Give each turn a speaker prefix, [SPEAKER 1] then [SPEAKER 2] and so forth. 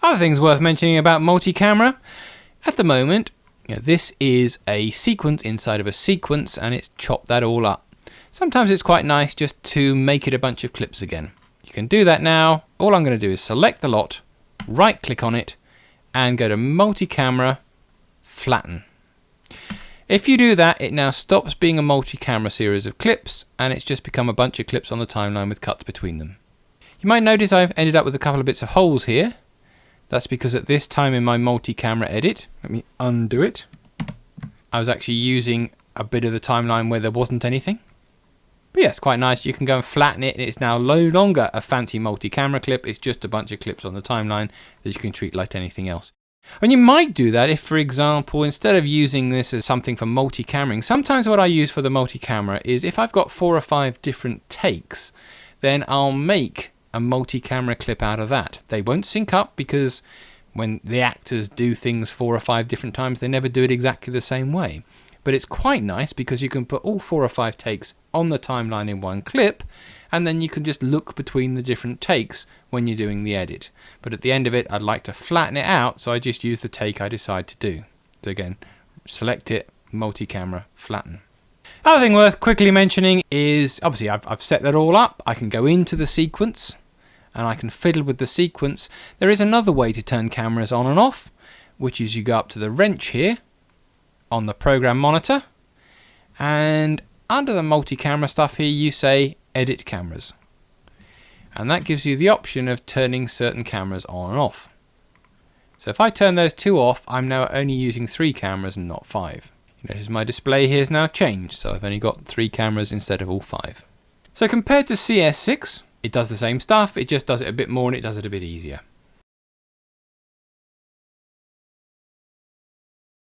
[SPEAKER 1] Other things worth mentioning about multi-camera. At the moment, this is a sequence inside of a sequence and it's chopped that all up. Sometimes it's quite nice just to make it a bunch of clips again. You can do that now. All I'm going to do is select the lot, right click on it and go to Multicamera, Flatten. If you do that, it now stops being a multi-camera series of clips and it's just become a bunch of clips on the timeline with cuts between them. You might notice I've ended up with a couple of bits of holes here. That's because at this time in my multi-camera edit, let me undo it, I was actually using a bit of the timeline where there wasn't anything. But yeah, it's quite nice. You can go and flatten it and it's now no longer a fancy multi-camera clip. It's just a bunch of clips on the timeline that you can treat like anything else. And you might do that if, for example, instead of using this as something for multi-cameraing, sometimes what I use for the multi-camera is if I've got 4 or 5 different takes, then I'll make a multi-camera clip out of that. They won't sync up because when the actors do things 4 or 5 different times, they never do it exactly the same way. But it's quite nice because you can put all 4 or 5 takes on the timeline in one clip, and then you can just look between the different takes when you're doing the edit. But at the end of it, I'd like to flatten it out, so I just use the take I decide to do. So again, select it, multi-camera, flatten. Other thing worth quickly mentioning is, obviously I've set that all up. I can go into the sequence and I can fiddle with the sequence. There is another way to turn cameras on and off, which is you go up to the wrench here on the program monitor, and under the multi-camera stuff here you say edit cameras, and that gives you the option of turning certain cameras on and off. So if I turn those 2 off, I'm now only using 3 cameras and not 5. You notice my display here is now changed, so I've only got 3 cameras instead of all 5. So compared to CS6, it does the same stuff, it just does it a bit more and it does it a bit easier.